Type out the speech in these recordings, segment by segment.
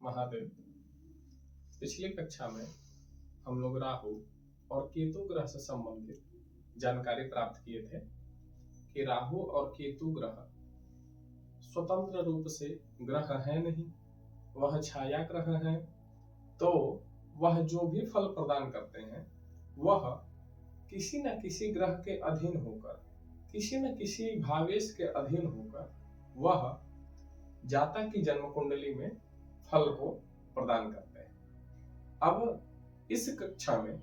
महादेव। पिछली कक्षा में हम लोग राहु और केतु ग्रह से संबंधित जानकारी प्राप्त किए थे कि राहु और केतु ग्रह स्वतंत्र रूप से ग्रह है नहीं, वह छाया ग्रह है। तो वह जो भी फल प्रदान करते हैं वह किसी न किसी ग्रह के अधीन होकर, किसी न किसी भावेश के अधीन होकर वह जातक की जन्म कुंडली में फल को प्रदान करते हैं। अब इस कक्षा में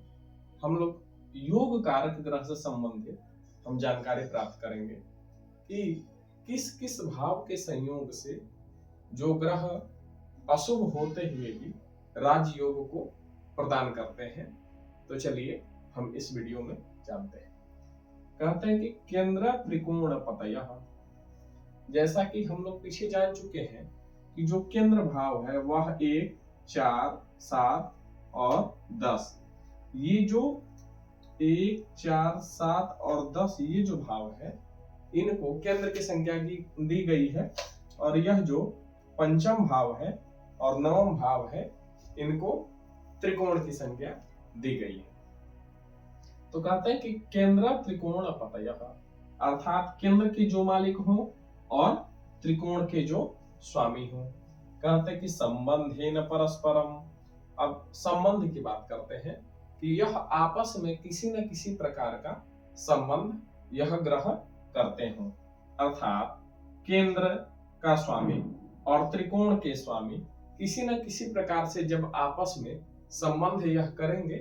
हम लोग योग कारक ग्रह से संबंधित हम जानकारी प्राप्त करेंगे कि किस किस भाव के संयोग से जो ग्रह अशुभ होते हुए भी राजयोग को प्रदान करते हैं। तो चलिए हम इस वीडियो में जानते हैं। कहते हैं कि केंद्र त्रिकोण पतयः, जैसा कि हम लोग पीछे जान चुके हैं कि जो केंद्र भाव है वह 1, 4, 7 और 10, ये जो 1, 4, 7 और 10 ये जो भाव है इनको केंद्र की संख्या की दी गई है, और यह जो पंचम भाव है और नवम भाव है इनको त्रिकोण की संख्या दी गई है। तो कहते हैं कि केंद्र त्रिकोण पतयः, अर्थात केंद्र के जो मालिक हो और त्रिकोण के जो स्वामी हो। कहते हैं कि संबंधेन परस्परम, अब संबंध की बात करते हैं कि यह आपस में किसी न किसी प्रकार का संबंध यह ग्रह करते हो, अर्थात केंद्र का स्वामी और त्रिकोण के स्वामी किसी न किसी प्रकार से जब आपस में संबंध यह करेंगे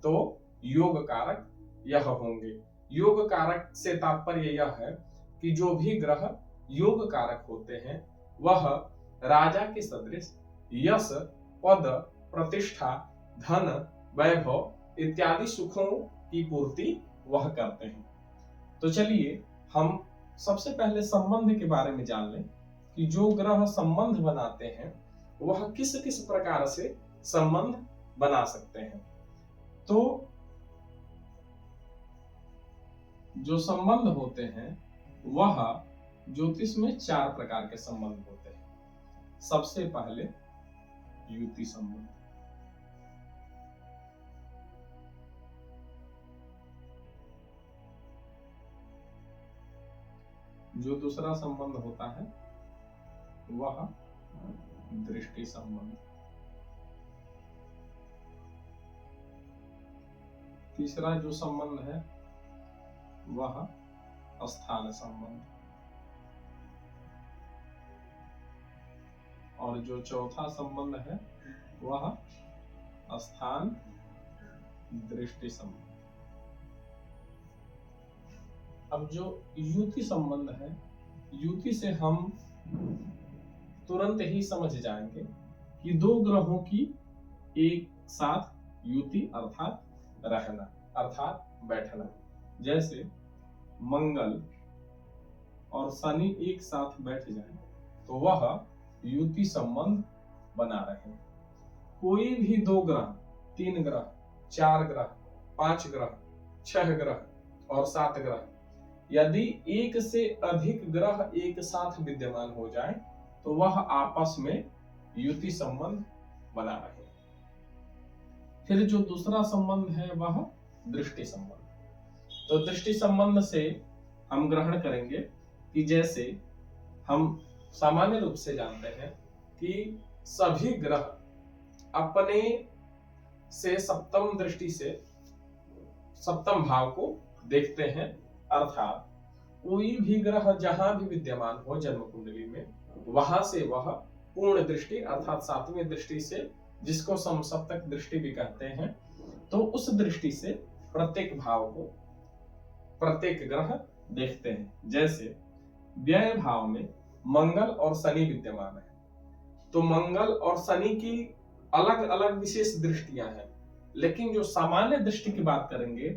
तो योग कारक यह होंगे। योग कारक से तात्पर्य यह है कि जो भी ग्रह योग कारक होते हैं वह राजा के सदृश यश, पद, प्रतिष्ठा, धन, वैभव इत्यादि सुखों की पूर्ति वह करते हैं। तो चलिए हम सबसे पहले संबंध के बारे में जान लें कि जो ग्रह संबंध बनाते हैं वह किस किस प्रकार से संबंध बना सकते हैं। तो जो संबंध होते हैं वह ज्योतिष में 4 प्रकार के संबंध होते हैं। सबसे पहले युति संबंध, जो दूसरा संबंध होता है वह दृष्टि संबंध, तीसरा जो संबंध है वह स्थान संबंध, और जो चौथा संबंध है वह स्थान दृष्टि संबंध। अब जो युति संबंध है, युति से हम तुरंत ही समझ जाएंगे कि दो ग्रहों की एक साथ युति अर्थात रहना, अर्थात बैठना। जैसे मंगल और शनि एक साथ बैठ जाए तो वह युति संबंध बना रहे। कोई भी 2 ग्रह, 3 ग्रह, 4 ग्रह, 5 ग्रह, 6 ग्रह और 7 ग्रह, यदि एक से अधिक ग्रह एक साथ विद्यमान हो जाए तो वह आपस में युति संबंध बना रहे। फिर जो दूसरा संबंध है वह दृष्टि संबंध। तो दृष्टि संबंध से हम ग्रहण करेंगे कि जैसे हम सामान्य रूप से जानते हैं कि सभी ग्रह अपने से सप्तम दृष्टि से सप्तम भाव को देखते हैं, अर्थात कोई भी ग्रह जहां भी विद्यमान हो जन्म कुंडली में वहां से वह पूर्ण दृष्टि अर्थात 7वीं दृष्टि से, जिसको समसप्तक दृष्टि भी कहते हैं, तो उस दृष्टि से प्रत्येक भाव को प्रत्येक ग्रह देखते हैं। जैसे व्यय भाव में मंगल और शनि विद्यमान है तो मंगल और शनि की अलग अलग विशेष दृष्टियां हैं, लेकिन जो सामान्य दृष्टि की बात करेंगे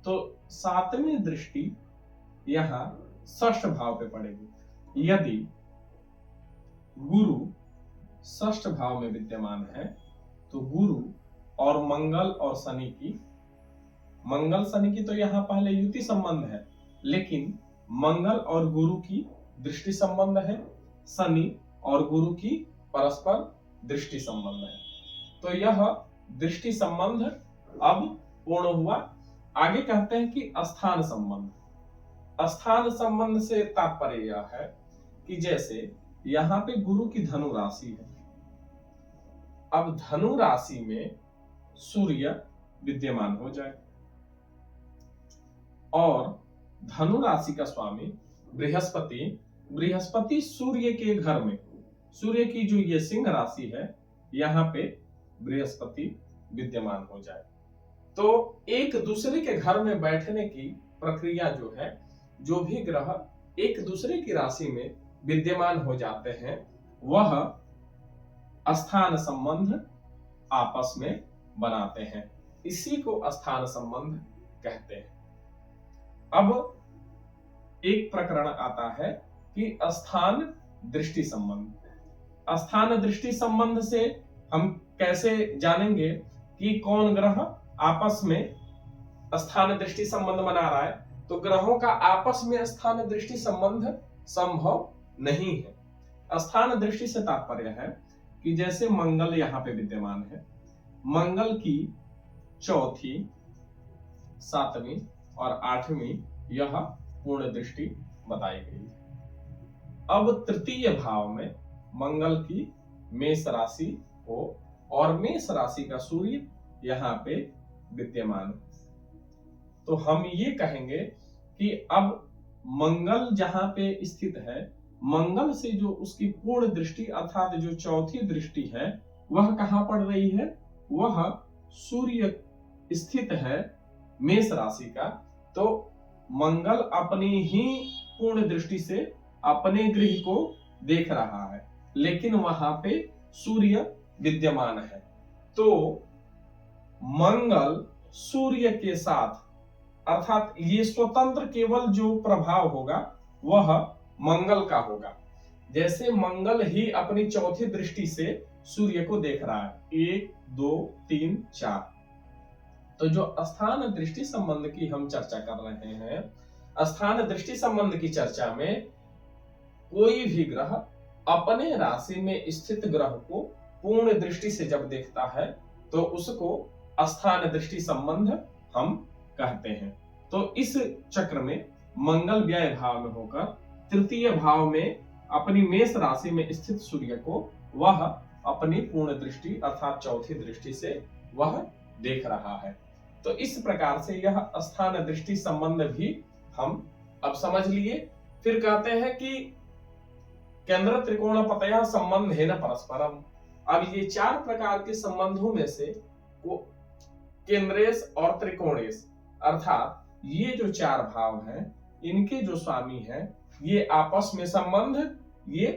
तो 7वीं दृष्टि यहाँ षष्ठ भाव पे पड़ेगी। यदि गुरु षष्ठ भाव में विद्यमान है तो गुरु और मंगल और शनि की, मंगल शनि की तो यहाँ पहले युति संबंध है, लेकिन मंगल और गुरु की दृष्टि संबंध है, शनि और गुरु की परस्पर दृष्टि संबंध है। तो यह दृष्टि संबंध अब पूर्ण हुआ। आगे कहते हैं कि स्थान संबंध। स्थान संबंध से तात्पर्य यह है कि जैसे यहां पे गुरु की धनु राशि है, अब धनु राशि में सूर्य विद्यमान हो जाए और धनु राशि का स्वामी बृहस्पति सूर्य के घर में, सूर्य की जो ये सिंह राशि है यहाँ पे बृहस्पति विद्यमान हो जाए, तो एक दूसरे के घर में बैठने की प्रक्रिया जो है, जो भी ग्रह एक दूसरे की राशि में विद्यमान हो जाते हैं वह स्थान संबंध आपस में बनाते हैं, इसी को स्थान संबंध कहते हैं। अब एक प्रकरण आता है कि स्थान दृष्टि संबंध। स्थान दृष्टि संबंध से हम कैसे जानेंगे कि कौन ग्रह आपस में स्थान दृष्टि संबंध बना रहा है? तो ग्रहों का आपस में स्थान दृष्टि संबंध संभव नहीं है। स्थान दृष्टि से तात्पर्य है कि जैसे मंगल यहाँ पे विद्यमान है, मंगल की चौथी, सातवीं और आठवीं यह पूर्ण दृष्टि बताई गई। अब तृतीय भाव में मंगल की मेष राशि हो और मेष राशि का सूर्य यहाँ पे विद्यमान है, तो हम ये कहेंगे कि अब मंगल जहां पे स्थित है, मंगल से जो उसकी पूर्ण दृष्टि अर्थात जो चौथी दृष्टि है वह कहां पड़ रही है? वह सूर्य स्थित है मेष राशि का, तो मंगल अपनी ही पूर्ण दृष्टि से अपने गृह को देख रहा है, लेकिन वहां पे सूर्य विद्यमान है, तो मंगल सूर्य के साथ अर्थात ये स्वतंत्र केवल जो प्रभाव होगा वह मंगल का होगा। जैसे मंगल ही अपनी चौथी दृष्टि से सूर्य को देख रहा है, 1 2 3 4, तो जो स्थान दृष्टि संबंध की हम चर्चा कर रहे हैं, स्थान दृष्टि संबंध की चर्चा में कोई भी ग्रह अपने राशि में स्थित ग्रह को पूर्ण दृष्टि से जब देखता है तो उसको स्थान दृष्टि संबंध हम कहते हैं। तो इस चक्र में मंगल व्यय भाव में होकर तृतीय भाव में अपनी मेष राशि में स्थित सूर्य को वह अपनी पूर्ण दृष्टि अर्थात चौथी दृष्टि से वह देख रहा है। तो इस प्रकार से यह स्थान दृष्टि संबंध भी हम अब समझ लिए। फिर कहते हैं कि केंद्र त्रिकोणपतयः संबंधेन परस्परम। अब ये 4 प्रकार के संबंधों में से केंद्रेश और त्रिकोणेश अर्थात ये जो 4 भाव हैं, इनके जो स्वामी हैं, ये आपस में संबंध ये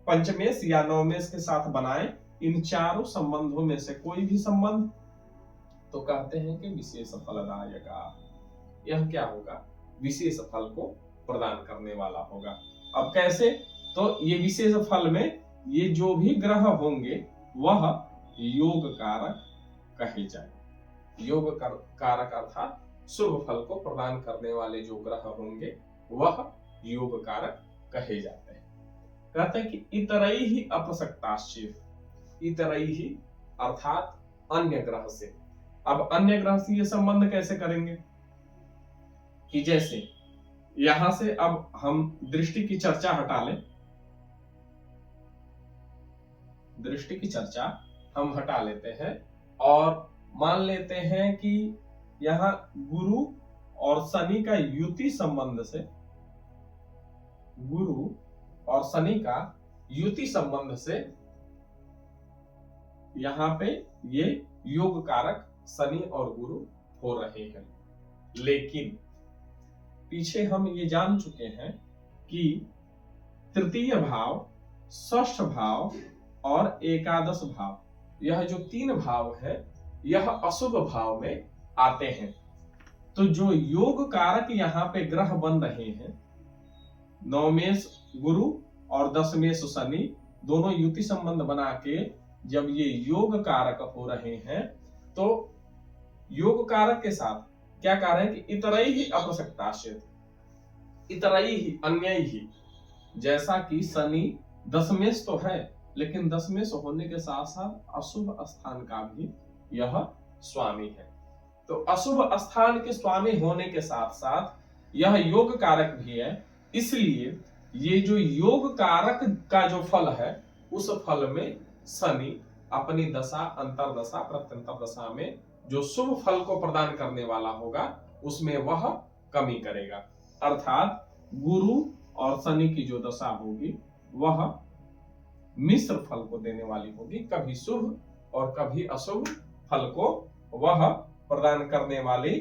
पंचमेश या नवमेश के साथ बनाए, इन चारों संबंधों में से कोई भी संबंध तो कहते हैं कि विशेष फलदायक। यह क्या होगा? विशेष फल को प्रदान करने वाला होगा। अब कैसे? तो ये विशेष फल में ये जो भी ग्रह होंगे वह योग कारक कहे जाए। योग कारक अर्थात शुभ फल को प्रदान करने वाले जो ग्रह होंगे वह योग कारक कहे जाते हैं। कहते हैं कि इतरई ही अपसक्ताश्चेत, इतरई ही अर्थात अन्य ग्रह से। अब अन्य ग्रह से ये संबंध कैसे करेंगे कि जैसे यहां से अब हम दृष्टि की चर्चा हटा लें, दृष्टि की चर्चा हम हटा लेते हैं और मान लेते हैं कि यहां गुरु और शनि का युति संबंध से, गुरु और शनि का युति संबंध से यहां पे ये योग कारक शनि और गुरु हो रहे हैं। लेकिन पीछे हम ये जान चुके हैं कि तृतीय भाव, षष्ठ भाव और एकादश भाव, यह जो 3 भाव है यह अशुभ भाव में आते हैं। तो जो योग कारक यहाँ पे ग्रह बन रहे हैं, नवमेश गुरु और दशमेश शनि, दोनों युति संबंध बना के जब ये योग कारक हो रहे हैं, तो योग कारक के साथ क्या कह रहे हैं कि इतरई ही अपसक्ताश्चेत, इतरई ही अन्य ही, जैसा कि शनि दशमेश तो है लेकिन दशमेश होने के साथ साथ अशुभ स्थान का भी यह स्वामी है। तो अशुभ स्थान के स्वामी होने के साथ साथ यह योग कारक भी है, इसलिए ये जो योग कारक का जो फल है उस फल में शनि अपनी दशा, अंतरदशा, प्रत्यंतर दशा में जो शुभ फल को प्रदान करने वाला होगा उसमें वह कमी करेगा। अर्थात गुरु और शनि की जो दशा होगी वह मिश्र फल को देने वाली होगी, कभी शुभ और कभी अशुभ फल को वह प्रदान करने वाली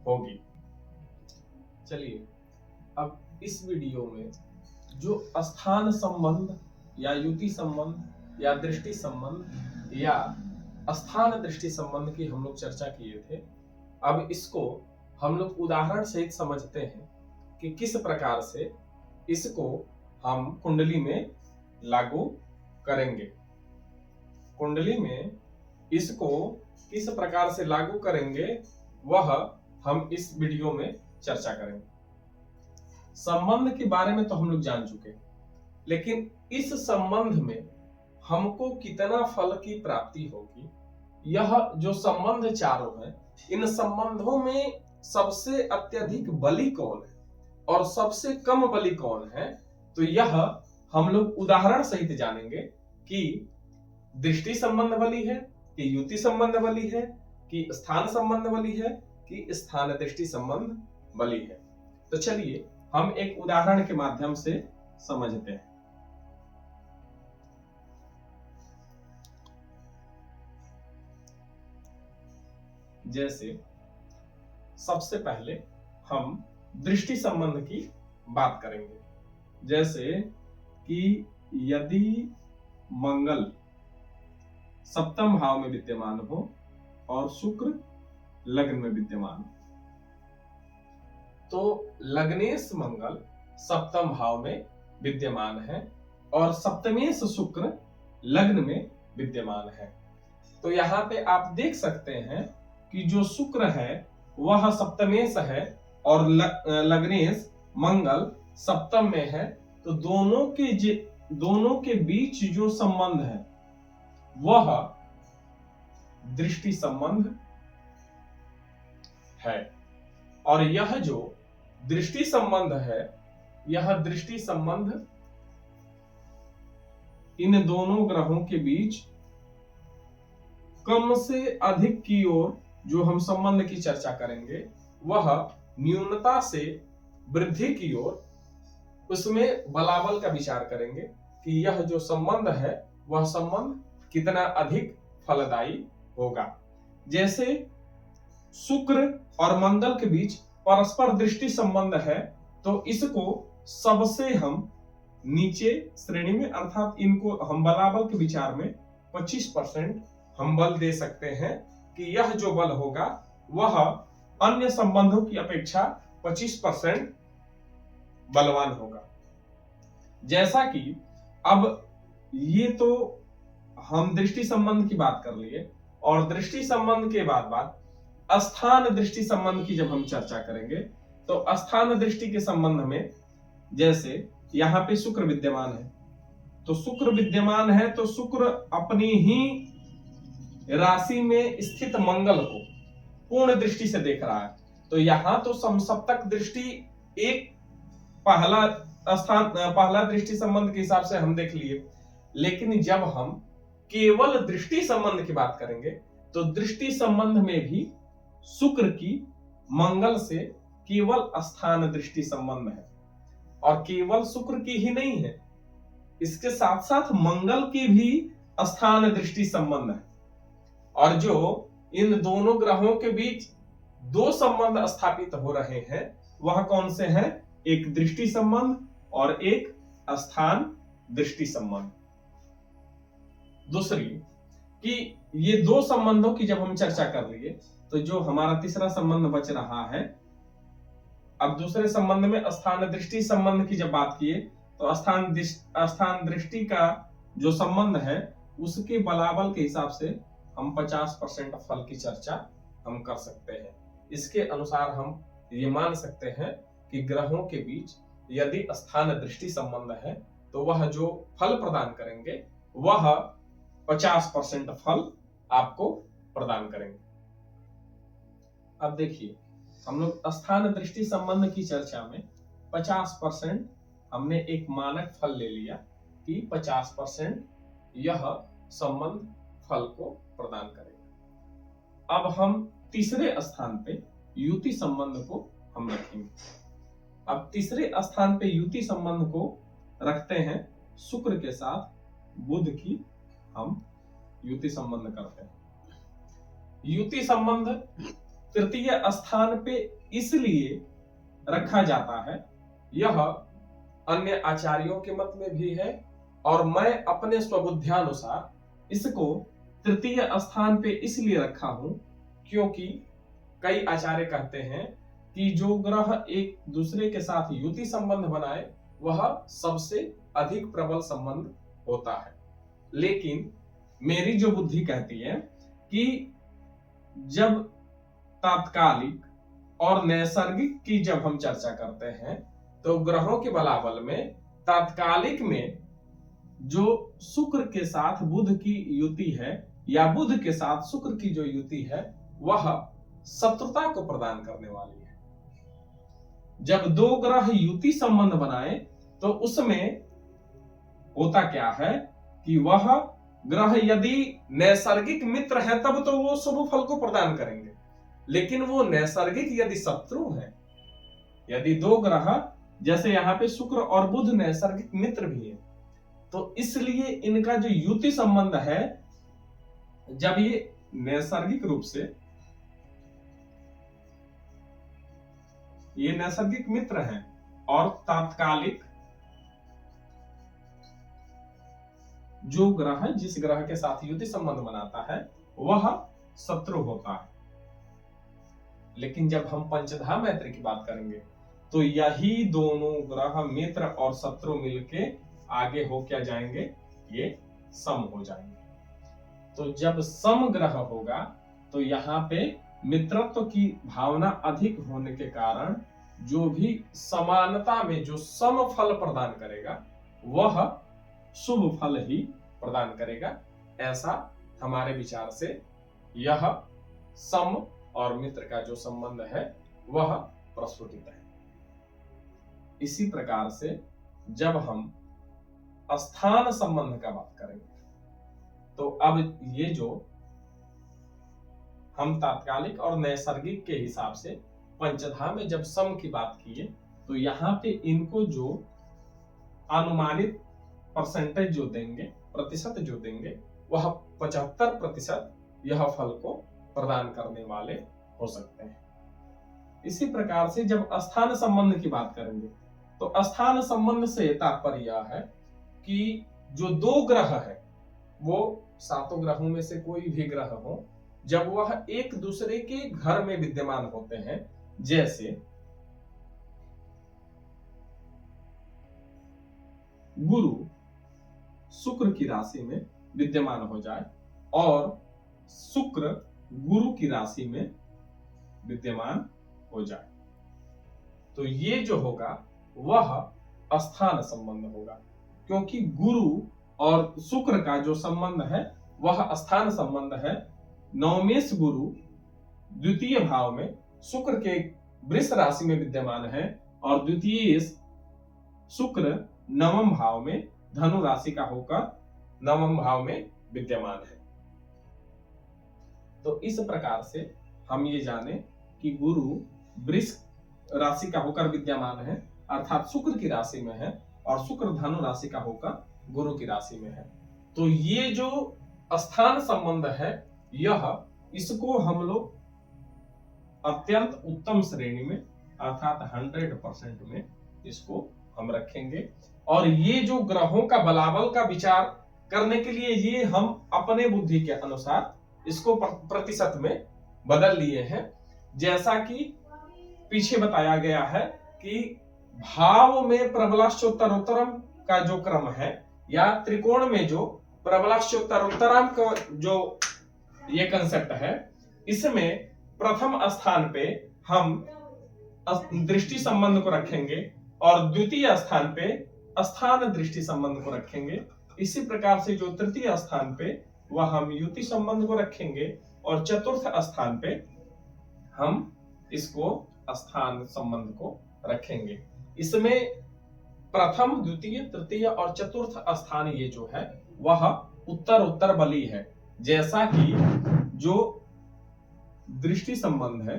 होगी। चलिए अब इस वीडियो में जो स्थान संबंध या युति संबंध या दृष्टि संबंध या स्थान दृष्टि संबंध की हम लोग चर्चा किए थे, अब इसको हम लोग उदाहरण सहित समझते हैं कि किस प्रकार से इसको हम कुंडली में लागू करेंगे। कुंडली में इसको किस प्रकार से लागू करेंगे वह हम इस वीडियो में चर्चा करेंगे। संबंध के बारे में तो हम लोग जान चुके हैं, लेकिन इस संबंध में हमको कितना फल की प्राप्ति होगी, यह जो संबंध चारों हैं, इन संबंधों में सबसे अत्यधिक बली कौन है और सबसे कम बली कौन है, तो यह हम लोग उदाहरण सहित जानेंगे कि दृष्टि संबंध बली है कि युति संबंध बली है कि स्थान संबंध बली है कि स्थान दृष्टि संबंध बली है। तो चलिए हम एक उदाहरण के माध्यम से समझते हैं। जैसे सबसे पहले हम दृष्टि संबंध की बात करेंगे। जैसे कि यदि मंगल सप्तम भाव में विद्यमान हो और शुक्र लग्न में विद्यमान हो, तो लग्नेश मंगल सप्तम भाव में विद्यमान है और सप्तमेश शुक्र लग्न में विद्यमान है। तो यहाँ पे आप देख सकते हैं कि जो शुक्र है वह सप्तमेश है और लग्नेश मंगल सप्तम में है, तो दोनों के बीच जो संबंध है वह दृष्टि संबंध है। और यह जो दृष्टि संबंध है, यह दृष्टि संबंध इन दोनों ग्रहों के बीच कम से अधिक की ओर जो हम संबंध की चर्चा करेंगे वह न्यूनता से वृद्धि की ओर, उसमें बलाबल का विचार करेंगे कि यह जो संबंध है वह संबंध कितना अधिक फलदायी होगा। जैसे शुक्र और मंगल के बीच परस्पर दृष्टि संबंध है, तो इसको सबसे हम नीचे श्रेणी में, अर्थात इनको हम बलाबल के विचार में 25% हम बल दे सकते हैं कि यह जो बल होगा वह अन्य संबंधों की अपेक्षा 25% बलवान होगा। जैसा कि अब ये तो हम दृष्टि संबंध की बात कर लिए, और दृष्टि संबंध के बाद स्थान दृष्टि संबंध की जब हम चर्चा करेंगे तो स्थान दृष्टि के संबंध में, जैसे यहाँ पे शुक्र विद्यमान है, तो शुक्र विद्यमान है तो शुक्र अपनी ही राशि में स्थित मंगल को पूर्ण दृष्टि से देख रहा है। तो यहां तो समसप्तक दृष्टि एक पहला दृष्टि संबंध के हिसाब से हम देख लिए, लेकिन जब हम केवल दृष्टि संबंध की बात करेंगे तो दृष्टि संबंध में भी शुक्र की मंगल से केवल स्थान दृष्टि संबंध है, और केवल शुक्र की ही नहीं है, इसके साथ साथ मंगल की भी स्थान दृष्टि संबंध है। और जो इन दोनों ग्रहों के बीच दो संबंध स्थापित हो रहे हैं वह कौन से हैं? एक दृष्टि संबंध और एक स्थान दृष्टि संबंध। दूसरी कि ये दो संबंधों की जब हम चर्चा कर लिए तो जो हमारा तीसरा संबंध बच रहा है, अब दूसरे संबंध में स्थान दृष्टि संबंध की जब बात किए तो स्थान दृष्टि का जो संबंध है उसके बलाबल के हिसाब से हम 50% फल की चर्चा हम कर सकते हैं। इसके अनुसार हम ये मान सकते हैं कि ग्रहों के बीच यदि स्थान दृष्टि संबंध है तो वह जो फल प्रदान करेंगे वह 50% फल आपको प्रदान करेंगे। अब देखिए, हम लोग स्थान दृष्टि संबंध की चर्चा में 50% हमने एक मानक फल ले लिया कि 50% यह संबंध फल को प्रदान करेगा। अब हम तीसरे स्थान पे युति संबंध को हम रखेंगे। अब तीसरे स्थान पे युति संबंध को रखते हैं शुक्र के साथ बुध की हम युति संबंध करते हैं। युति संबंध तृतीय स्थान पे इसलिए रखा जाता है, यह अन्य आचार्यों के मत में भी है और मैं अपने स्वबुद्ध्यानुसार इसको तृतीय स्थान पे इसलिए रखा हूं क्योंकि कई आचार्य कहते हैं कि जो ग्रह एक दूसरे के साथ युति संबंध बनाए वह सबसे अधिक प्रबल संबंध होता है। लेकिन मेरी जो बुद्धि कहती है कि जब तात्कालिक और नैसर्गिक की जब हम चर्चा करते हैं तो ग्रहों के बलाबल में तात्कालिक में जो शुक्र के साथ बुध की युति है या बुध के साथ शुक्र की जो युति है वह शत्रुता को प्रदान करने वाली है। जब दो ग्रह युति संबंध बनाए तो उसमें होता क्या है कि वह ग्रह यदि नैसर्गिक मित्र है तब तो वो शुभ फल को प्रदान करेंगे, लेकिन वो नैसर्गिक यदि शत्रु है, यदि दो ग्रह जैसे यहाँ पे शुक्र और बुध नैसर्गिक मित्र भी है तो इसलिए इनका जो युति संबंध है, जब ये नैसर्गिक रूप से ये नैसर्गिक मित्र हैं और तात्कालिक जो ग्रह जिस ग्रह के साथ युति संबंध बनाता है वह शत्रु होता है। लेकिन जब हम पंचधा मैत्री की बात करेंगे तो यही दोनों ग्रह मित्र और शत्रु मिलके आगे हो क्या जाएंगे, ये सम हो जाएंगे। तो जब सम ग्रह होगा तो यहाँ पे मित्रत्व की भावना अधिक होने के कारण जो भी समानता में जो सम फल प्रदान करेगा वह शुभ फल ही प्रदान करेगा। ऐसा हमारे विचार से यह सम और मित्र का जो संबंध है वह प्रस्फुटित है। इसी प्रकार से जब हम स्थान संबंध का बात करेंगे तो अब ये जो हम तात्कालिक और नैसर्गिक के हिसाब से पंचधा में जब सम की बात किए तो यहाँ पे इनको जो अनुमानित परसेंटेज जो देंगे, प्रतिशत जो देंगे, वह 75% यह फल को प्रदान करने वाले हो सकते हैं। इसी प्रकार से जब स्थान संबंध की बात करेंगे तो स्थान संबंध से तात्पर्य यह है कि जो दो ग्रह है वो सातों ग्रहों में से कोई भी ग्रह हो, जब वह एक दूसरे के घर में विद्यमान होते हैं, जैसे गुरु शुक्र की राशि में विद्यमान हो जाए और शुक्र गुरु की राशि में विद्यमान हो जाए, तो ये जो होगा वह स्थान संबंध होगा। क्योंकि गुरु और शुक्र का जो संबंध है वह स्थान संबंध है। नवमेश गुरु द्वितीय भाव में शुक्र के वृष राशि में विद्यमान है और द्वितीय शुक्र नवम भाव में धनु राशि का होकर नवम भाव में विद्यमान है। तो इस प्रकार से हम ये जाने कि गुरु वृष राशि का होकर विद्यमान है, अर्थात शुक्र की राशि में है, और शुक्र धनु राशि का होकर गुरु की राशि में है। तो ये जो स्थान संबंध है यह इसको हम लोग अत्यंत उत्तम श्रेणी में अर्थात 100% में इसको हम रखेंगे। और ये जो ग्रहों का बलाबल का विचार करने के लिए ये हम अपने बुद्धि के अनुसार इसको प्रतिशत में बदल लिए हैं। जैसा कि पीछे बताया गया है कि भाव में प्रबलाश्चोत्तरोत्तरम का जो क्रम है या त्रिकोण में जो प्रबलाश्चोत्तरोत्तरम का जो ये कंसेप्ट है, इसमें प्रथम स्थान पे हम दृष्टि संबंध को रखेंगे और द्वितीय स्थान पे स्थान दृष्टि संबंध को रखेंगे। इसी प्रकार से जो तृतीय स्थान पे वह हम युति संबंध को रखेंगे और चतुर्थ स्थान पे हम इसको स्थान संबंध को रखेंगे। इसमें प्रथम, द्वितीय, तृतीय और चतुर्थ स्थान ये जो है वह उत्तर उत्तर बली है। जैसा कि जो दृष्टि संबंध है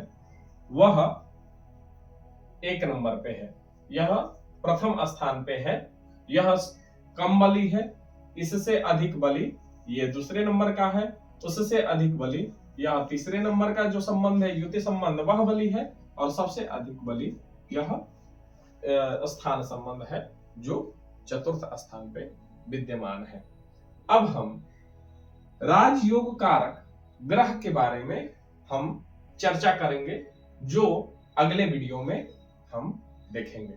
वह 1 नंबर पे है, यह प्रथम स्थान पे है, यह कम बली है, इससे अधिक बली ये दूसरे नंबर का है, उससे अधिक बली यह तीसरे नंबर का जो संबंध है युति संबंध वह बली है, और सबसे अधिक बली यह स्थान संबंध है जो चतुर्थ स्थान पे विद्यमान है। अब हम राजयोग कारक ग्रह के बारे में हम चर्चा करेंगे, जो अगले वीडियो में हम देखेंगे।